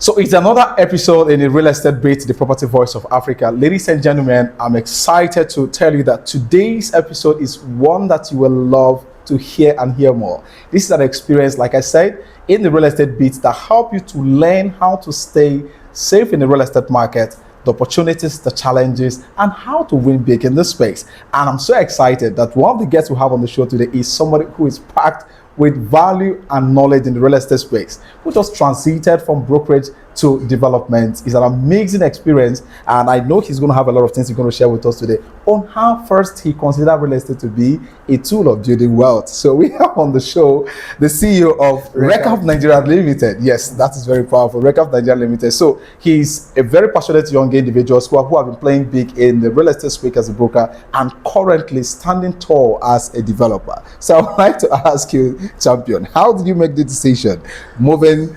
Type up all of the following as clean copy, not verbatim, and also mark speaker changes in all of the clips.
Speaker 1: So it's another episode in the Real Estate Beat, the Property Voice of Africa. Ladies and gentlemen, I'm excited to tell you that today's episode is one that you will love to hear and hear more. This is an experience, like I said, in the Real Estate Beat that help you to learn how to stay safe in the real estate market, the opportunities, the challenges, and how to win big in this space. And I'm so excited that one of the guests we have on the show today is somebody who is packed with value and knowledge in the real estate space, who just transited from brokerage to development. It's an amazing experience, and I know he's going to have a lot of things he's going to share with us today on how first he considered real estate to be a tool of building wealth. So we have on the show the CEO of Recap Nigeria Limited. Yes, that is very powerful, Recap Nigeria Limited. So he's a very passionate young individual who have been playing big in the real estate space as a broker and currently standing tall as a developer. So I would like to ask you, Champion, how did you make the decision moving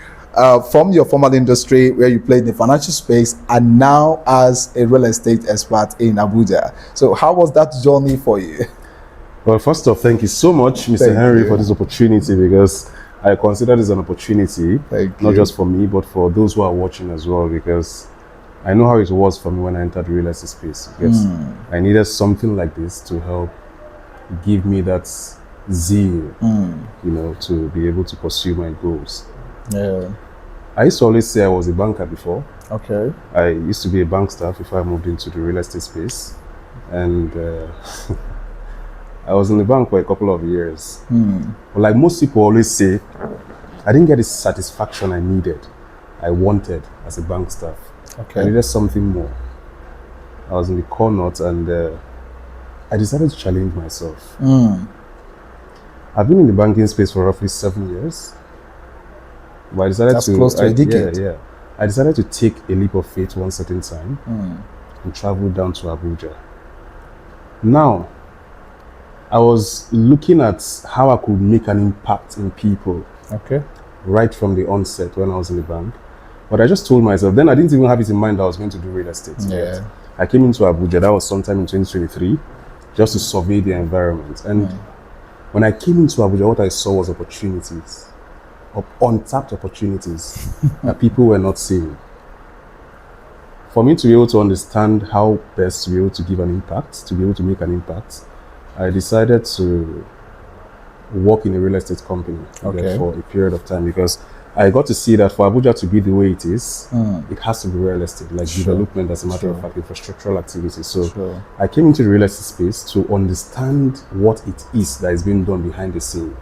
Speaker 1: from your former industry where you played in the financial space and now as a real estate expert in Abuja? So how was that journey for you?
Speaker 2: Well, first off, thank you so much, Mr. Henry, for this opportunity, because I consider this an opportunity, not just for me, but for those who are watching as well, because I know how it was for me when I entered the real estate space. Because I needed something like this to help give me that zeal, to be able to pursue my goals.
Speaker 1: Yeah.
Speaker 2: I used to always say I was a banker before.
Speaker 1: Okay.
Speaker 2: I used to be a bank staff before I moved into the real estate space. And I was in the bank for a couple of years. But like most people always say, I didn't get the satisfaction I needed, I wanted as a bank staff.
Speaker 1: Okay.
Speaker 2: I needed something more. I was in the corner and I decided to challenge myself. I've been in the banking space for roughly 7 years. But I decided
Speaker 1: That's close to a decade.
Speaker 2: Yeah. I decided to take a leap of faith one certain time and travel down to Abuja. Now, I was looking at how I could make an impact in people.
Speaker 1: Okay.
Speaker 2: Right from the onset when I was in the bank. But I just told myself, then I didn't even have it in mind that I was going to do real estate.
Speaker 1: Yeah.
Speaker 2: Yet. I came into Abuja, that was sometime in 2023, just to survey the environment. And when I came into Abuja, what I saw was opportunities. Untapped opportunities that people were not seeing. For me to be able to understand how best to be able to give an impact, to be able to make an impact, I decided to work in a real estate company for a period of time, because I got to see that for Abuja to be the way it is, it has to be real estate, like development as a matter of fact, infrastructural activities. So I came into the real estate space to understand what it is that is being done behind the scene.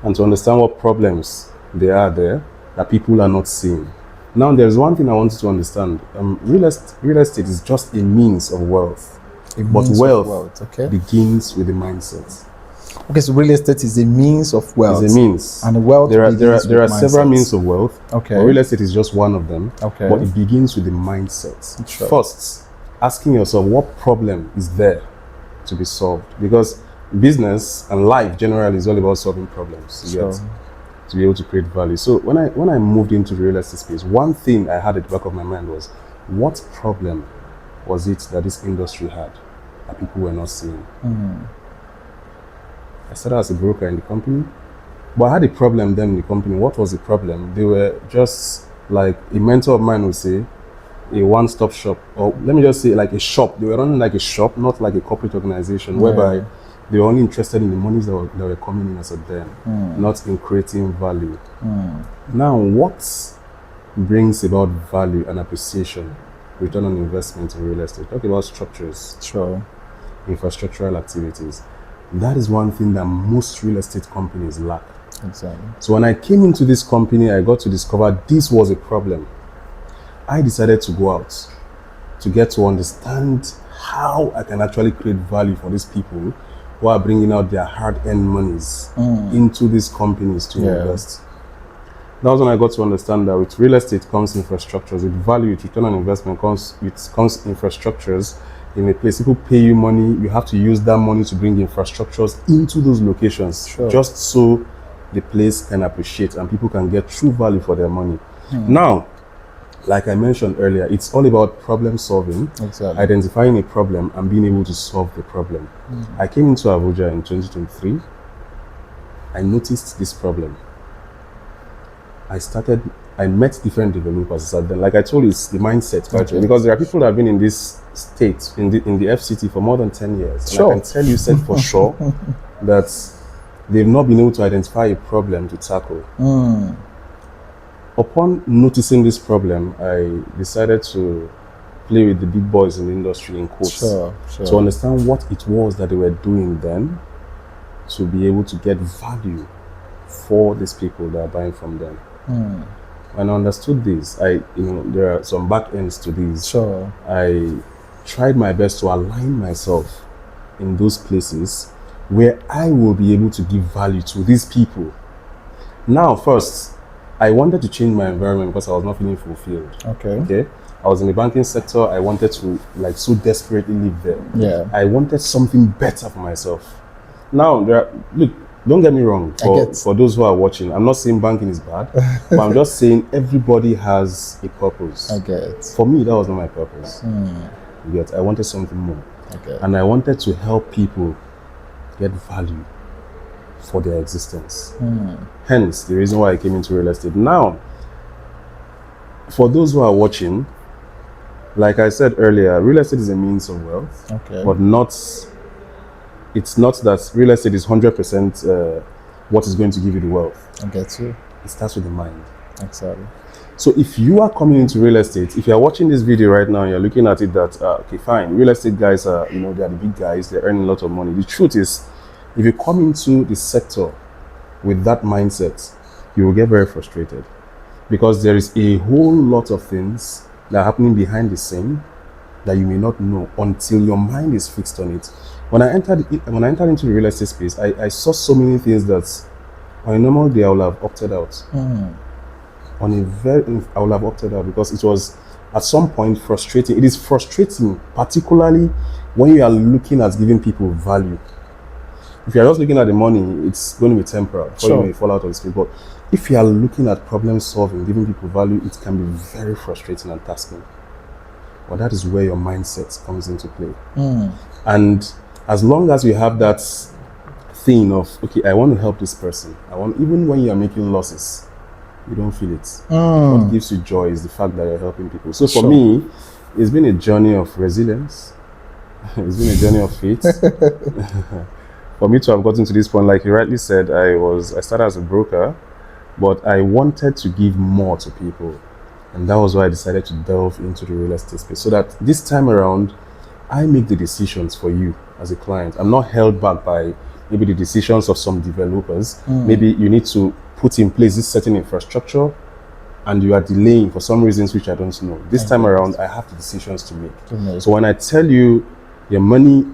Speaker 2: And to understand what problems there are there that people are not seeing. Now, there's one thing I want you to understand. Real estate is just a means of wealth. But wealth begins with the mindset.
Speaker 1: Okay, so real estate is a means of wealth.
Speaker 2: It's a means.
Speaker 1: And wealth
Speaker 2: there are several means of wealth.
Speaker 1: Okay.
Speaker 2: But real estate is just one of them.
Speaker 1: Okay.
Speaker 2: But it begins with the mindset. First, asking yourself what problem is there to be solved. Because business and life generally is all about solving problems to be able to create value. So when I moved into the real estate space, one thing I had at the back of my mind was, what problem was it that this industry had that people were not seeing? I started as a broker in the company, but I had a problem then in the company. What was the problem? They were just like, a mentor of mine would say, a one-stop shop, or let me just say like a shop. They were running like a shop, not like a corporate organization, whereby they were only interested in the monies that were coming in as of them, not in creating value. Now, what brings about value and appreciation, return on investment in real estate? Talk about structures, infrastructural activities. That is one thing that most real estate companies lack.
Speaker 1: Exactly.
Speaker 2: So when I came into this company, I got to discover this was a problem. I decided to go out to get to understand how I can actually create value for these people who are bringing out their hard-earned monies into these companies to invest. That was when I got to understand that with real estate comes infrastructures, with value, with return on investment comes infrastructures. In a place, people pay you money, you have to use that money to bring infrastructures into those locations, just so the place can appreciate and people can get true value for their money. Now, like I mentioned earlier, it's all about problem solving, identifying a problem and being able to solve the problem. I came into Abuja in 2023. I noticed this problem. I started I met different developers. And then, like I told you, it's the mindset factor.
Speaker 1: Okay.
Speaker 2: Because there are people that have been in this state, in the FCT for more than 10 years.
Speaker 1: Sure.
Speaker 2: And I can tell you, said for sure, that they've not been able to identify a problem to tackle. Upon noticing this problem, I decided to play with the big boys in the industry, in quotes,
Speaker 1: Sure.
Speaker 2: to understand what it was that they were doing then, to be able to get value for these people that are buying from them. When I understood this, there are some back ends to this.
Speaker 1: Sure.
Speaker 2: I tried my best to align myself in those places where I will be able to give value to these people. Now, first, I wanted to change my environment because I was not feeling fulfilled. Okay. I was in the banking sector. I wanted to so desperately live there.
Speaker 1: Yeah.
Speaker 2: I wanted something better for myself. Now, look, don't get me wrong. For those who are watching, I'm not saying banking is bad, but I'm just saying everybody has a purpose.
Speaker 1: I get it.
Speaker 2: For me, that was not my purpose. Yet I wanted something more.
Speaker 1: Okay.
Speaker 2: And I wanted to help people get value for their existence. Hence, the reason why I came into real estate. Now, for those who are watching, like I said earlier, real estate is a means of wealth, but it's not that real estate is 100% what is going to give you the wealth.
Speaker 1: I get you.
Speaker 2: It starts with the mind.
Speaker 1: Exactly.
Speaker 2: So if you are coming into real estate, if you are watching this video right now and you're looking at it that, okay, fine, real estate guys are, they are the big guys, they're earning a lot of money. The truth is, if you come into the sector with that mindset, you will get very frustrated because there is a whole lot of things that are happening behind the scene that you may not know until your mind is fixed on it. When I entered into the real estate space, I saw so many things that on a normal day I would have opted out. I would have opted out because it was at some point frustrating. It is frustrating, particularly when you are looking at giving people value. If you are just looking at the money, it's going to be temporal.
Speaker 1: Sure.
Speaker 2: You may fall out of the space. But if you are looking at problem solving, giving people value, it can be very frustrating and tasking. But that is where your mindset comes into play. And as long as you have that thing of, okay, I want to help this person. Even when you are making losses, you don't feel it. What gives you joy is the fact that you're helping people. So for me, it's been a journey of resilience. It's been a journey of faith. For me to have gotten to this point, like you rightly said, I started as a broker, but I wanted to give more to people. And that was why I decided to delve into the real estate space. So that this time around, I make the decisions for you as a client. I'm not held back by maybe the decisions of some developers. Maybe you need to put in place this certain infrastructure and you are delaying for some reasons which I don't know. This time around, I have the decisions to make. So when I tell you your money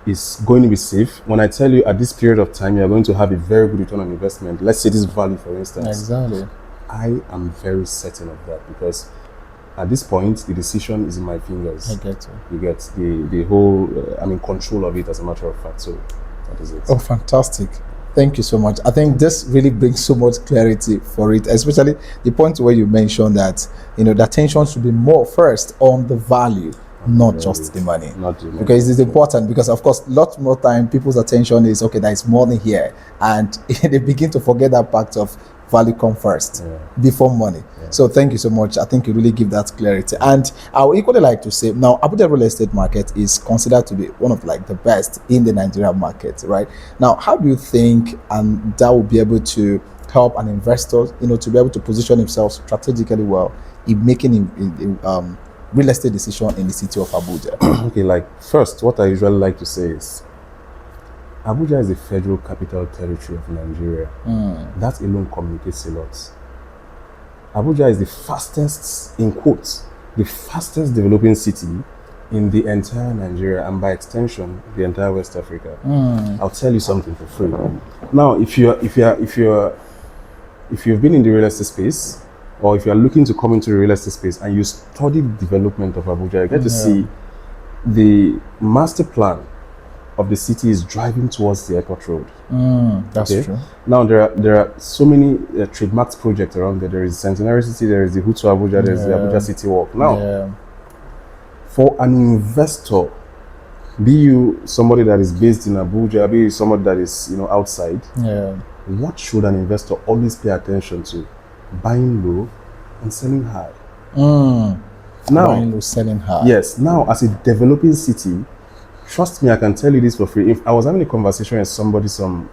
Speaker 2: is going to be safe, when I tell you at this period of time, you're going to have a very good return on investment, let's say this value, for instance.
Speaker 1: Exactly.
Speaker 2: I am very certain of that because at this point, the decision is in my fingers.
Speaker 1: I get it.
Speaker 2: You get the whole, I'm in control of it as a matter of fact. So that is it.
Speaker 1: Oh, fantastic. Thank you so much. I think this really brings so much clarity for it, especially the point where you mentioned that, the attention should be more first on the value, not just the money.
Speaker 2: Not the money.
Speaker 1: Because it's important because, of course, lots more time people's attention is, okay, there is money here. And they begin to forget that part of value come first before money. So thank you so much. I think you really give that clarity. And I would equally like to say, now, Abuja real estate market is considered to be one of the best in the Nigerian market, right? Now, how do you think that will be able to help an investor, to be able to position himself strategically well in making real estate decision in the city of Abuja?
Speaker 2: Okay, first, what I usually like to say is, Abuja is the federal capital territory of Nigeria. That alone communicates a lot. Abuja is the fastest, in quotes, the fastest developing city in the entire Nigeria and by extension, the entire West Africa. I'll tell you something for free. Now, if you've been in the real estate space, or if you are looking to come into the real estate space and you study the development of Abuja, you get to see the master plan of the city is driving towards the airport road.
Speaker 1: That's true.
Speaker 2: Now there are so many trademarked projects around there. There is Centenary City, there is the Hutu Abuja, there is the Abuja City Walk. Now, for an investor, be you somebody that is based in Abuja, be you somebody that is outside, what should an investor always pay attention to? Buying low and selling high.
Speaker 1: Now,
Speaker 2: Now,
Speaker 1: low, selling high.
Speaker 2: yes, now as a developing city, trust me, I can tell you this for free. If I was having a conversation with somebody some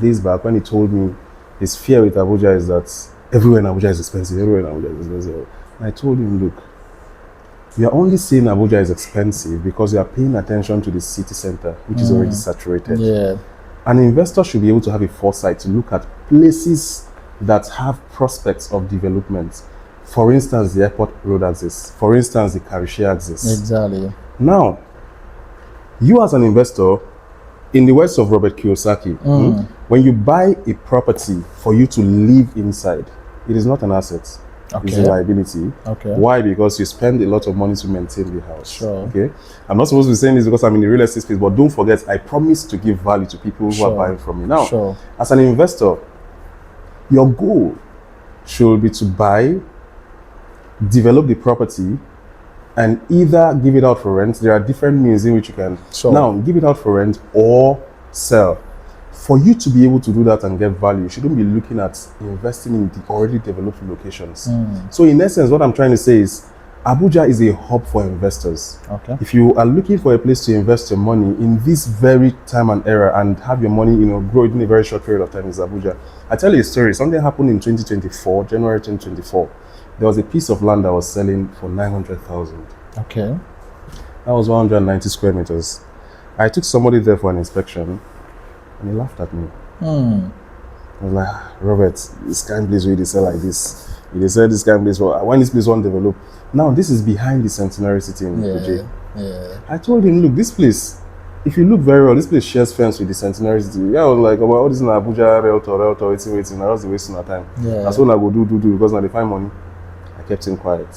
Speaker 2: days back when he told me his fear with Abuja is that everywhere in Abuja is expensive, everywhere in Abuja is expensive. And I told him, look, we are only saying Abuja is expensive because we are paying attention to the city center, which is already saturated.
Speaker 1: Yeah.
Speaker 2: An investor should be able to have a foresight to look at places that have prospects of development. For instance, the airport road axis. For instance, the Karishia axis.
Speaker 1: Exactly.
Speaker 2: Now, you as an investor, in the words of Robert Kiyosaki, when you buy a property for you to live inside, it is not an asset. It's a liability.
Speaker 1: Okay.
Speaker 2: Why? Because you spend a lot of money to maintain the house.
Speaker 1: Sure.
Speaker 2: Okay. I'm not supposed to be saying this because I'm in the real estate space, but don't forget, I promise to give value to people who are buying from me. Now, as an investor, your goal should be to buy, develop the property, and either give it out for rent. There are different means in which you can now give it out for rent or sell. For you to be able to do that and get value, you shouldn't be looking at investing in the already developed locations. So in essence, what I'm trying to say is Abuja is a hub for investors.
Speaker 1: Okay.
Speaker 2: If you are looking for a place to invest your money in this very time and era and have your money, grow in a very short period of time, is Abuja. I tell you a story. Something happened in 2024, January 2024. There was a piece of land that was selling for 900,000.
Speaker 1: Okay.
Speaker 2: That was 190 square meters. I took somebody there for an inspection, and he laughed at me. I was like, Robert, this kind of place where they sell like this. They said this kind of place, when this place won't develop. Now, this is behind the Centenary City in Kuje.
Speaker 1: Yeah.
Speaker 2: I told him, look, this place, if you look very well, this place shares fence with the Centenary City. Yeah, I was like, all this in Abuja, realtor, waiting. I was wasting our time.
Speaker 1: Yeah.
Speaker 2: That's what I go do, because now they find money. I kept him quiet.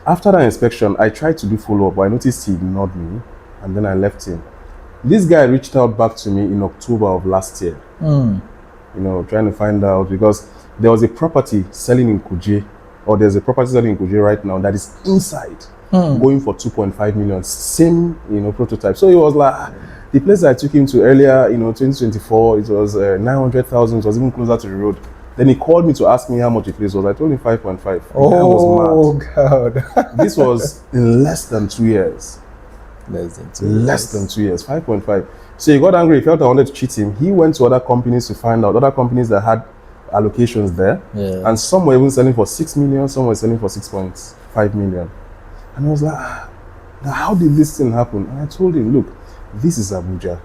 Speaker 2: After that inspection, I tried to do follow-up, but I noticed he ignored me, and then I left him. This guy reached out back to me in October of last year, trying to find out, because there was a property selling in Kuje, or there's a property selling in Kuje right now that is inside, going for 2.5 million, same, prototype. So he was like, the place I took him to earlier, 2024, it was 900,000, it was even closer to the road. Then he called me to ask me how much the place was. I told him 5.5.
Speaker 1: Oh, God.
Speaker 2: This was in less than 2 years.
Speaker 1: Less than 2 years.
Speaker 2: 5.5. So he got angry. He felt I wanted to cheat him. He went to other companies to find out, other companies that had allocations there.
Speaker 1: Yeah.
Speaker 2: And some were even selling for 6 million, some were selling for 6.5 million. And I was like, now how did this thing happen? And I told him, look, this is Abuja.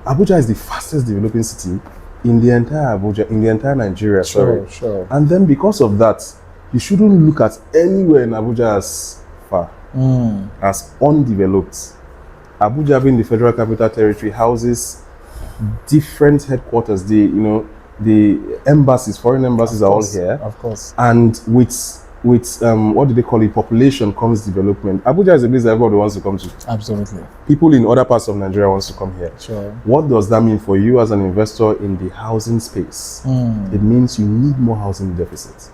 Speaker 2: Abuja is the fastest developing city in the entire Abuja, in the entire Nigeria,
Speaker 1: Sure.
Speaker 2: And then because of that, you shouldn't look at anywhere in Abuja as far, as undeveloped. Abuja, being the Federal Capital Territory, houses different headquarters. The embassies, foreign embassies are all here.
Speaker 1: Of course.
Speaker 2: And with what do they call it? Population comes development. Abuja is a place that everybody wants to come to.
Speaker 1: Absolutely.
Speaker 2: People in other parts of Nigeria wants to come here.
Speaker 1: Sure.
Speaker 2: What does that mean for you as an investor in the housing space? It means you need more housing deficit.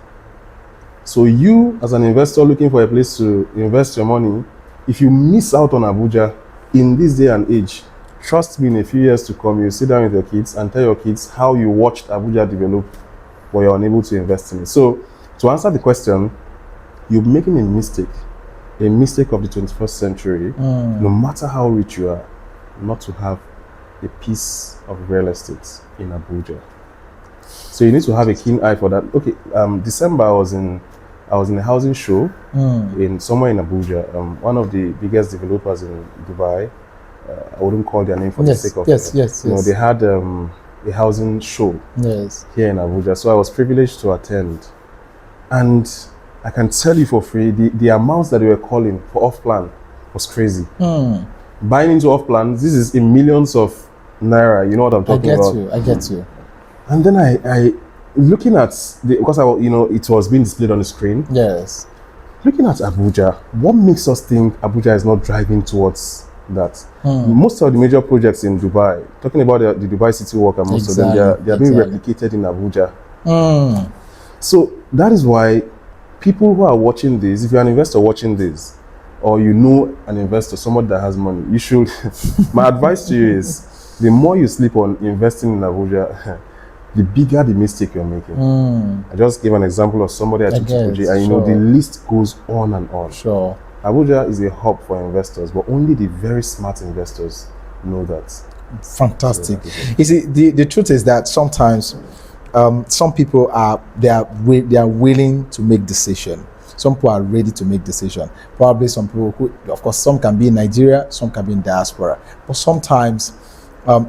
Speaker 2: So you, as an investor looking for a place to invest your money, if you miss out on Abuja in this day and age, trust me, in a few years to come, you sit down with your kids and tell your kids how you watched Abuja develop, but you're unable to invest in it. So to answer the question, you're making a mistake of the 21st century, no matter how rich you are, not to have a piece of real estate in Abuja. So you need to have a keen eye for that. Okay, December I was in a housing show somewhere in Abuja. One of the biggest developers in Dubai. I wouldn't call their name for the sake of
Speaker 1: yes.
Speaker 2: They had a housing show here in Abuja, so I was privileged to attend. And I can tell you for free, the amounts that they were calling for off-plan was crazy. Buying into off-plan, this is in millions of naira. You know what I'm talking about?
Speaker 1: I get you.
Speaker 2: And then I looking at because it was being displayed on the screen.
Speaker 1: Yes.
Speaker 2: Looking at Abuja, what makes us think Abuja is not driving towards that? Most of the major projects in Dubai, talking about the Dubai City Walk, and most of them, they are being replicated in Abuja. So that is why people who are watching this, if you're an investor watching this, or you know an investor, somebody that has money, you should, my advice to you is, the more you sleep on investing in Abuja, the bigger the mistake you're making. I just gave an example of somebody I took to
Speaker 1: guess,
Speaker 2: Fuji, and you know, the list goes on and on.
Speaker 1: Sure.
Speaker 2: Abuja is a hub for investors, but only the very smart investors know that.
Speaker 1: Fantastic. You see, the truth is that sometimes some people are willing to make decision. Some people are ready to make decision. Probably some people who, of course, some can be in Nigeria, some can be in diaspora. But sometimes,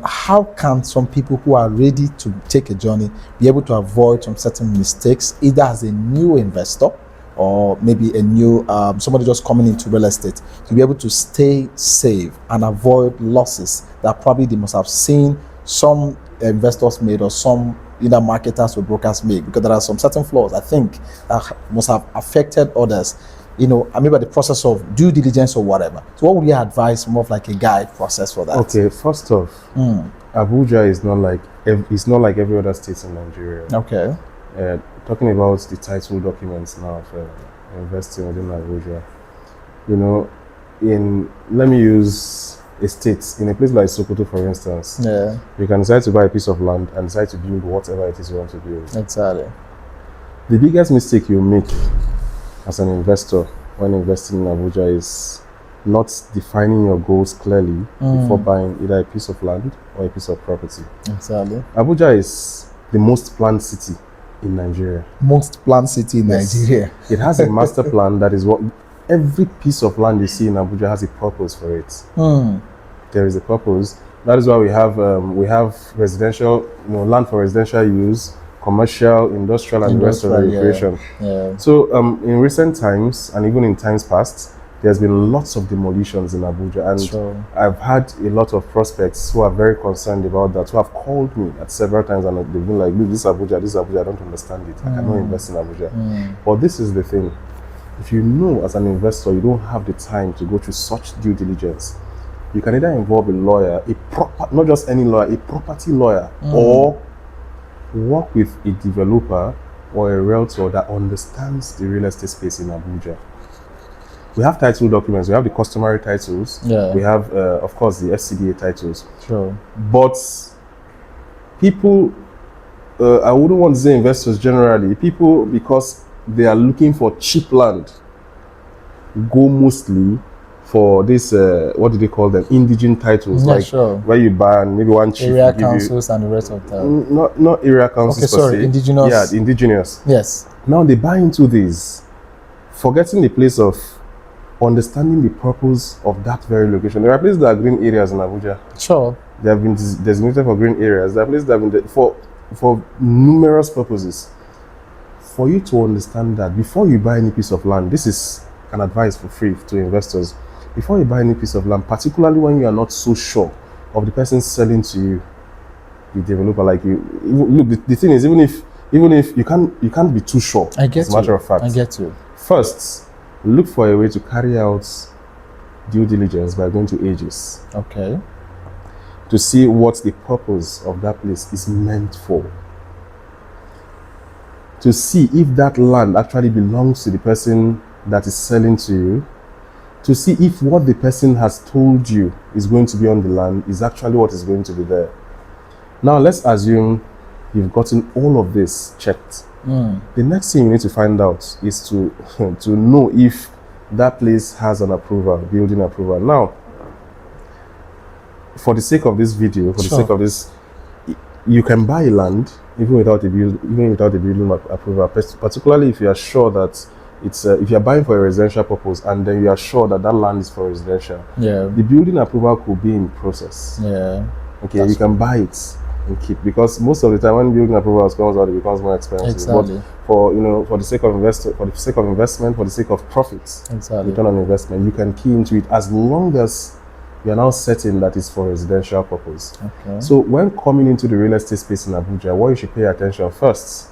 Speaker 1: how can some people who are ready to take a journey be able to avoid some certain mistakes, either as a new investor or maybe a new somebody just coming into real estate, to be able to stay safe and avoid losses that probably they must have seen some investors made or some either marketers or brokers make, because there are some certain flaws I think that must have affected others, you know, maybe the process of due diligence or whatever. So what would you advise, more of like a guide process for that?
Speaker 2: Okay, first off, Abuja is not like every other state in Nigeria.
Speaker 1: Okay.
Speaker 2: Talking about the title documents now for investing within Abuja, you know, let me use a state, in a place like Sokoto, for instance.
Speaker 1: Yeah.
Speaker 2: You can decide to buy a piece of land and decide to build whatever it is you want to build.
Speaker 1: Exactly.
Speaker 2: The biggest mistake you make as an investor when investing in Abuja is not defining your goals clearly before buying either a piece of land or a piece of property.
Speaker 1: Exactly.
Speaker 2: Abuja is the most planned city in Nigeria.
Speaker 1: Most planned city in Nigeria.
Speaker 2: It has a master plan that is what every piece of land you see in Abuja has a purpose for it. There is a purpose. That is why we have residential, you know, land for residential use, commercial, industrial, and the rest of the recreation.
Speaker 1: Yeah.
Speaker 2: So in recent times, and even in times past, there's been lots of demolitions in Abuja, and I've had a lot of prospects who are very concerned about that, who have called me at several times, and they've been like, look, this Abuja, I don't understand it. I cannot invest in Abuja. But this is the thing. If you know as an investor you don't have the time to go through such due diligence, you can either involve a lawyer, not just any lawyer, a property lawyer, or work with a developer or a realtor that understands the real estate space in Abuja. We have title documents, we have the customary titles, we have, of course, the FCDA titles.
Speaker 1: Sure.
Speaker 2: But people, I wouldn't want to say investors generally, people, because they are looking for cheap land, go mostly for this, what do they call them, indigent titles, where you buy and maybe one chief
Speaker 1: area councils and the rest of them.
Speaker 2: Not area councils per se.
Speaker 1: Indigenous.
Speaker 2: Yeah, the indigenous.
Speaker 1: Yes.
Speaker 2: Now they buy into these, forgetting the place of understanding the purpose of that very location. There are places that are green areas in Abuja.
Speaker 1: Sure.
Speaker 2: They have been designated for green areas. There are places that have been for numerous purposes. For you to understand that before you buy any piece of land, this is an advice for free to investors. Before you buy any piece of land, particularly when you are not so sure of the person selling to you, the developer, like you, look, the thing is, even if you can't be too sure.
Speaker 1: I get
Speaker 2: as a matter of fact.
Speaker 1: I get you.
Speaker 2: First, look for a way to carry out due diligence by going to Aegis.
Speaker 1: Okay.
Speaker 2: To see what the purpose of that place is meant for. To see if that land actually belongs to the person that is selling to you. To see if what the person has told you is going to be on the land is actually what is going to be there. Now let's assume you've gotten all of this checked. The next thing you need to find out is to know if that place has an approval, building approval. Now, for the sake of this video, for the sake of this, you can buy land even without a building approval, particularly if you are sure that it's if you are buying for a residential purpose and then you are sure that that land is for residential.
Speaker 1: Yeah.
Speaker 2: The building approval could be in process.
Speaker 1: Yeah.
Speaker 2: Okay, you can buy it and keep, because most of the time when building approvals comes out, it becomes more expensive.
Speaker 1: Exactly.
Speaker 2: But for the sake of investment, for the sake of profits, return on investment, you can key into it as long as you are now certain that it's for residential purpose.
Speaker 1: Okay.
Speaker 2: So when coming into the real estate space in Abuja, what you should pay attention first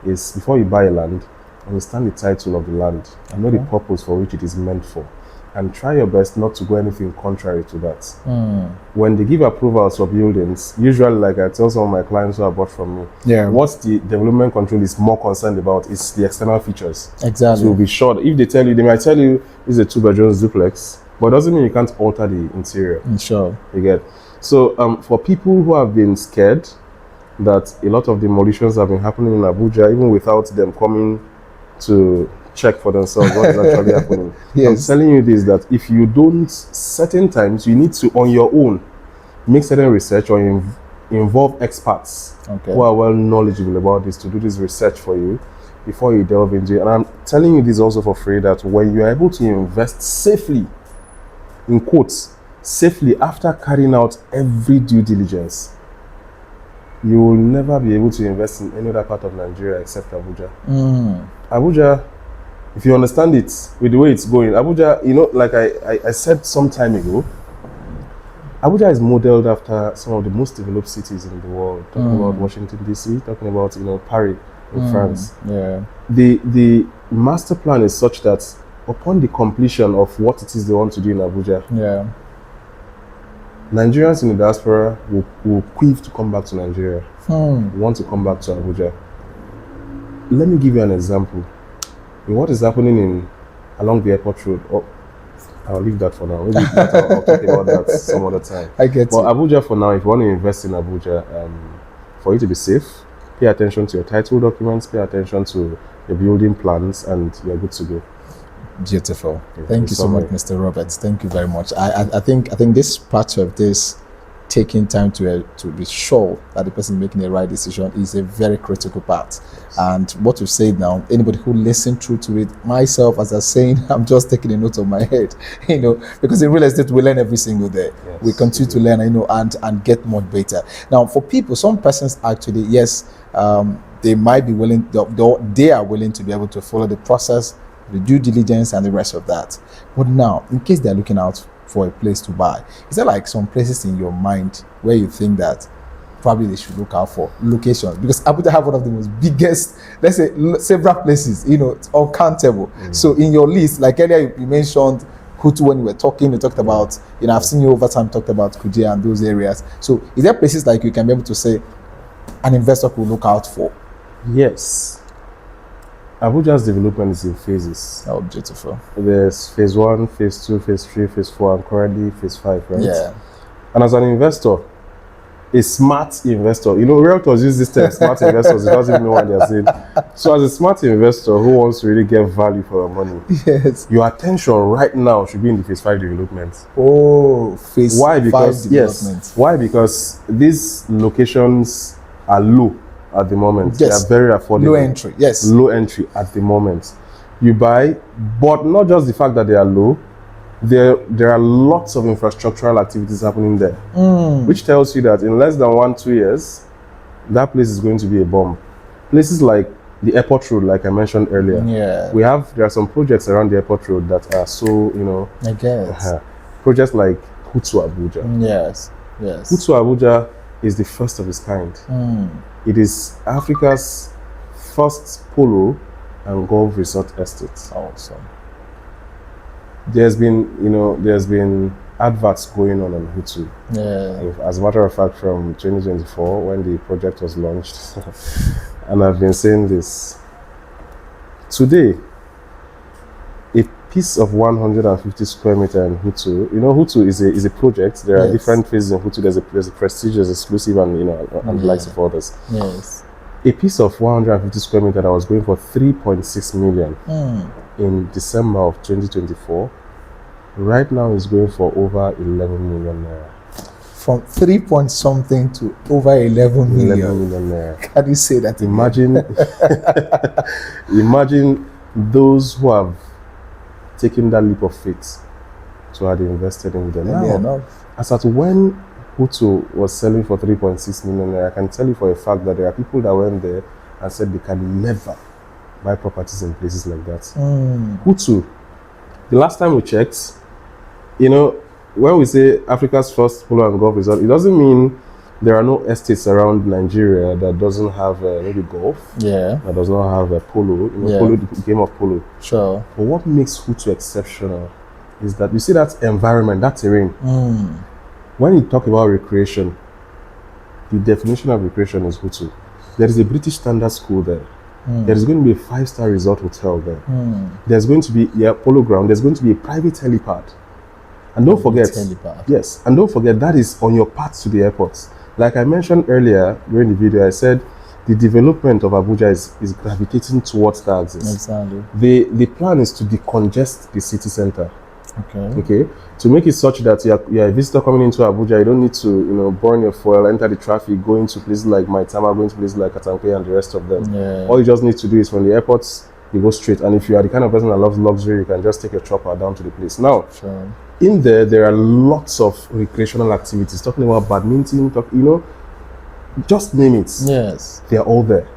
Speaker 2: is, before you buy a land, understand the title of the land and know the purpose for which it is meant for, and try your best not to go anything contrary to that. When they give approvals for buildings, usually, like I tell some of my clients who have bought from me, what the development control is more concerned about is the external features.
Speaker 1: Exactly.
Speaker 2: So be sure that if they tell you, they might tell you this is a 2-bedroom duplex, but it doesn't mean you can't alter the interior.
Speaker 1: Sure.
Speaker 2: You get. So for people who have been scared that a lot of demolitions have been happening in Abuja, even without them coming to check for themselves what is actually happening.
Speaker 1: Yes.
Speaker 2: I'm telling you this, that if you don't, certain times you need to, on your own, make certain research or involve experts who are well knowledgeable about this to do this research for you before you delve into it. And I'm telling you this also for free, that when you're able to invest safely, in quotes, safely, after carrying out every due diligence, you will never be able to invest in any other part of Nigeria except Abuja. Abuja, if you understand it, with the way it's going, Abuja, you know, like I said some time ago, Abuja is modeled after some of the most developed cities in the world. Talking about Washington, D.C., talking about, you know, Paris in France.
Speaker 1: Yeah.
Speaker 2: The master plan is such that upon the completion of what it is they want to do in Abuja,
Speaker 1: Yeah.
Speaker 2: Nigerians in the diaspora will quive to come back to Nigeria, want to come back to Abuja. Let me give you an example. In what is happening along the airport road. Oh, I'll leave that for now. Maybe I'll talk about that some other time.
Speaker 1: I get
Speaker 2: But
Speaker 1: it.
Speaker 2: Abuja, for now, if you want to invest in Abuja, for you to be safe, pay attention to your title documents, pay attention to your building plans, and you're good to go.
Speaker 1: Beautiful.
Speaker 2: Yeah,
Speaker 1: Thank you so much,
Speaker 2: summary.
Speaker 1: Mr. Roberts. Thank you very much. I think this part of this, taking time to be sure that the person making the right decision, is a very critical part. And what you said now, anybody who listened through to it, myself, as I was saying, I'm just taking a note of my head, you know, because in real estate we learn every single day.
Speaker 2: Yes,
Speaker 1: we continue to learn, you know, and get more better. Now, for people, some persons actually, yes, they might be willing, they are willing to be able to follow the process, the due diligence, and the rest of that. But now, in case they're looking out for a place to buy, is there like some places in your mind where you think that probably they should look out for locations? Because Abuja have one of the most biggest, let's say, several places, you know, it's uncountable. So in your list, like earlier you mentioned Kutu when you were talking, you talked about, you know, I've seen you over time talked about Kuje and those areas. So is there places like you can be able to say an investor could look out for?
Speaker 2: Yes. Abuja's development is in phases.
Speaker 1: Oh, beautiful.
Speaker 2: There's phase 1, phase 2, phase 3, phase 4, and currently phase 5, right?
Speaker 1: Yeah.
Speaker 2: And as an investor, a smart investor, you know, realtors use this term, smart investors, it doesn't even know what they're saying. So as a smart investor who wants to really get value for your money,
Speaker 1: Yes.
Speaker 2: your attention right now should be in the phase 5 development.
Speaker 1: Oh, phase
Speaker 2: Why?
Speaker 1: 5
Speaker 2: Because
Speaker 1: development.
Speaker 2: why? Because these locations are low at the moment.
Speaker 1: Yes.
Speaker 2: They are very affordable.
Speaker 1: Low entry. Yes.
Speaker 2: Low entry at the moment. You buy, but not just the fact that they are low, there are lots of infrastructural activities happening there, which tells you that in less than 1-2 years, that place is going to be a bomb. Places like the airport road, like I mentioned earlier,
Speaker 1: Yeah.
Speaker 2: there are some projects around the airport road that are so, you know,
Speaker 1: I guess.
Speaker 2: projects like Hutu Abuja.
Speaker 1: Yes. Yes.
Speaker 2: Hutu Abuja is the first of its kind. It is Africa's first polo and golf resort estate.
Speaker 1: Awesome.
Speaker 2: There's been adverts going on Hutu.
Speaker 1: Yeah.
Speaker 2: As a matter of fact, from 2024, when the project was launched, and I've been saying this. Today, a piece of 150 square meter in Hutu, you know, Hutu is a project. There are different phases in Hutu. There's a prestige, there's exclusive, and, you know, and the likes of others.
Speaker 1: Yes.
Speaker 2: A piece of 150 square meter that was going for 3.6 million in December of 2024, right now is going for over 11 million naira.
Speaker 1: From 3 point something to over 11 million.
Speaker 2: 11 million naira.
Speaker 1: Can you say that?
Speaker 2: Imagine, imagine those who have taken that leap of faith to have invested in them. Now, as at when Hutu was selling for 3.6 million naira, I can tell you for a fact that there are people that went there and said they can never buy properties in places like that. Hutu, the last time we checked, you know, when we say Africa's first polo and golf resort, it doesn't mean there are no estates around Nigeria that doesn't have maybe golf.
Speaker 1: Yeah.
Speaker 2: That does not have a polo. You know, polo, the game of polo.
Speaker 1: Sure.
Speaker 2: But what makes Hutu exceptional is that you see that environment, that terrain. When you talk about recreation, the definition of recreation is Hutu. There is a British standard school there. There is going to be a 5-star resort hotel there. There's going to be a polo ground. There's going to be a private helipad. And don't forget, yes, and don't forget that is on your path to the airport. Like I mentioned earlier during the video, I said the development of Abuja is gravitating towards that axis.
Speaker 1: Exactly.
Speaker 2: The plan is to decongest the city center.
Speaker 1: Okay.
Speaker 2: Okay, to make it such that you're a visitor coming into Abuja, you don't need to burn your fuel, enter the traffic, going to places like Maitama, going to places like Katampe and the rest of them.
Speaker 1: Yeah.
Speaker 2: All you just need to do is from the airports you go straight, and if you are the kind of person that loves luxury, you can just take a chopper down to the place. Now,
Speaker 1: Sure.
Speaker 2: in there are lots of recreational activities, talking about badminton, just name it.
Speaker 1: Yes.
Speaker 2: They are all there.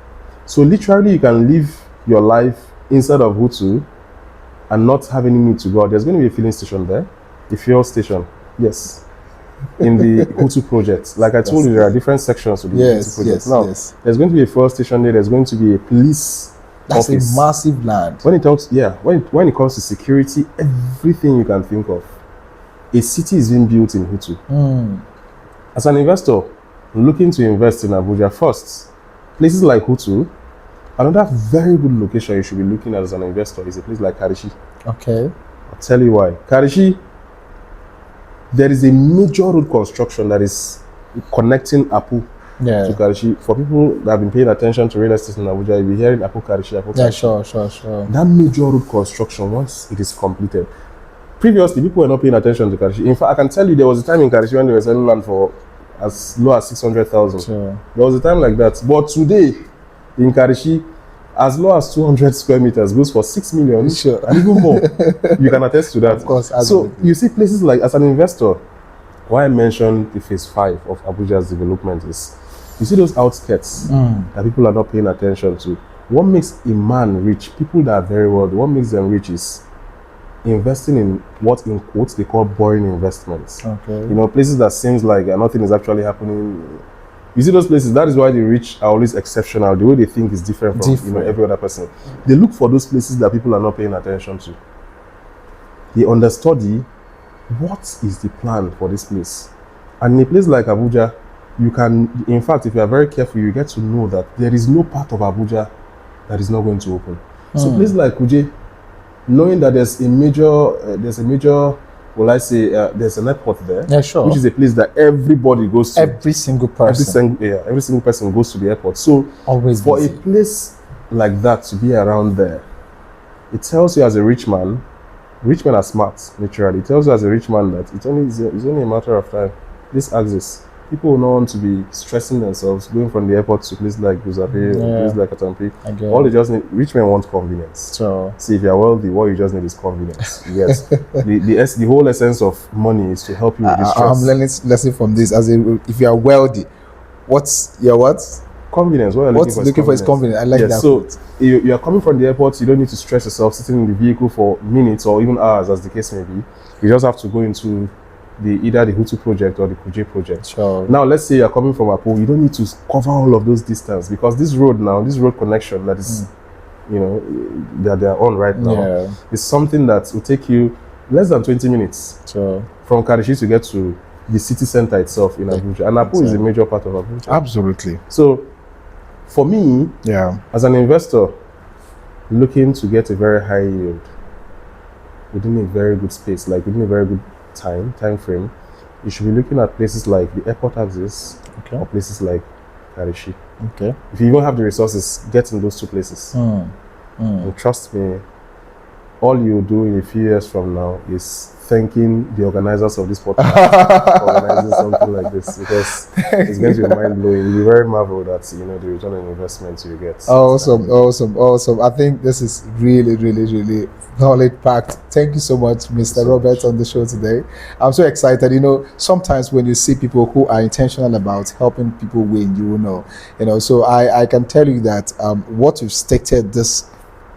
Speaker 2: So literally you can live your life inside of Hutu and not have any need to go out. There's going to be a filling station there, a fuel station, yes, in the Hutu project. Like I told you, there are different sections to the Hutu project. Now, there's going to be a fuel station there, there's going to be a police
Speaker 1: That's
Speaker 2: office.
Speaker 1: a massive land.
Speaker 2: When it comes to security, everything you can think of, a city is being built in Hutu. As an investor looking to invest in Abuja, first, places like Hutu, another very good location you should be looking at as an investor is a place like Karishi.
Speaker 1: Okay.
Speaker 2: I'll tell you why. Karishi, there is a major road construction that is connecting Apu to Karishi. For people that have been paying attention to real estate in Abuja, you'll be hearing Apu Karishi, Apu Karishi.
Speaker 1: Yeah, sure.
Speaker 2: That major road construction, once it is completed, previously people were not paying attention to Karishi. In fact, I can tell you there was a time in Karishi when they were selling land for as low as 600,000.
Speaker 1: Sure.
Speaker 2: There was a time like that. But today, in Karishi, as low as 200 square meters goes for 6 million,
Speaker 1: sure,
Speaker 2: and even more. You can attest to that.
Speaker 1: Of course.
Speaker 2: So you see places like, as an investor, why I mentioned the phase 5 of Abuja's development is, you see those outskirts that people are not paying attention to. What makes a man rich, people that are very wealthy, what makes them rich is investing in what in quotes they call boring investments.
Speaker 1: Okay.
Speaker 2: Places that seems like nothing is actually happening. You see those places, that is why the rich are always exceptional. The way they think is different from every other person. They look for those places that people are not paying attention to. They understudy what is the plan for this place. And in a place like Abuja, you can, in fact, if you are very careful, you get to know that there is no part of Abuja that is not going to open. So places like Kuje, knowing that there's a major, will I say, there's an airport there,
Speaker 1: yeah, sure,
Speaker 2: which is a place that everybody goes to.
Speaker 1: Every single person.
Speaker 2: Every single person goes to the airport. So
Speaker 1: always
Speaker 2: for
Speaker 1: busy.
Speaker 2: a place like that to be around there, it tells you as a rich man are smart, naturally. It tells you as a rich man that it's only a matter of time. This axis, people will not want to be stressing themselves going from the airport to places like Guzape or places like Katampe. All they just need, rich men want convenience.
Speaker 1: So
Speaker 2: see, if you're wealthy, what you just need is convenience. Yes. the whole essence of money is to help you with this stress.
Speaker 1: I'm learning lesson from this. If you are wealthy, what's your what?
Speaker 2: Convenience. What you're looking for is convenience.
Speaker 1: I like that.
Speaker 2: So you are coming from the airport, you don't need to stress yourself sitting in the vehicle for minutes or even hours, as the case may be. You just have to go into either the Hutu project or the Kuje project.
Speaker 1: Sure.
Speaker 2: Now, let's say you're coming from Apo, you don't need to cover all of those distance, because this road connection that is, that they are on right now, is something that will take you less than 20 minutes from Karishi to get to the city center itself in Abuja. And Apo is a major part of Abuja.
Speaker 1: Absolutely.
Speaker 2: So, for me, as an investor, looking to get a very high yield within a very good space, like within a very good time frame, you should be looking at places like the airport axis or places like Karishi.
Speaker 1: Okay.
Speaker 2: If you even have the resources, get in those two places. And trust me, all you do in a few years from now is thanking the organizers of this podcast for organizing something like this, because it's going to be mind-blowing. You'll be very marveled at the return on investment you get.
Speaker 1: Awesome. I think this is really knowledge packed. Thank you so much, Mr. Robert, on the show today. I'm so excited. Sometimes when you see people who are intentional about helping people win, you will know. So I can tell you that what you've stated this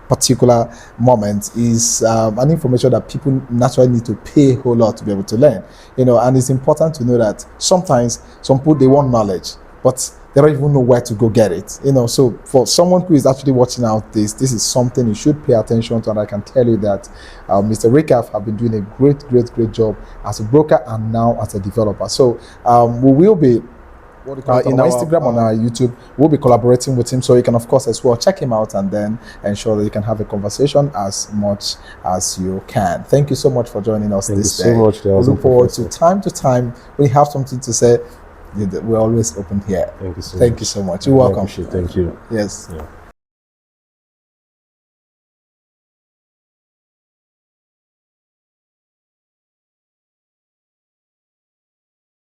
Speaker 1: particular moment is an information that people naturally need to pay a whole lot to be able to learn, and it's important to know that sometimes some people, they want knowledge, but they don't even know where to go get it, so for someone who is actually watching out this is something you should pay attention to. And I can tell you that Mr. Recaf have been doing a great job as a broker and now as a developer. So we will be in our Instagram, on our YouTube, we'll be collaborating with him, so you can of course as well check him out and then ensure that you can have a conversation as much as you can. Thank you so much for joining us this day.
Speaker 2: Thank you so much.
Speaker 1: We look forward to time when you have something to say, We're always open here.
Speaker 2: Thank you so much.
Speaker 1: Thank you so much. You're
Speaker 2: I
Speaker 1: welcome.
Speaker 2: appreciate it. Thank you.
Speaker 1: Yes.
Speaker 2: Yeah.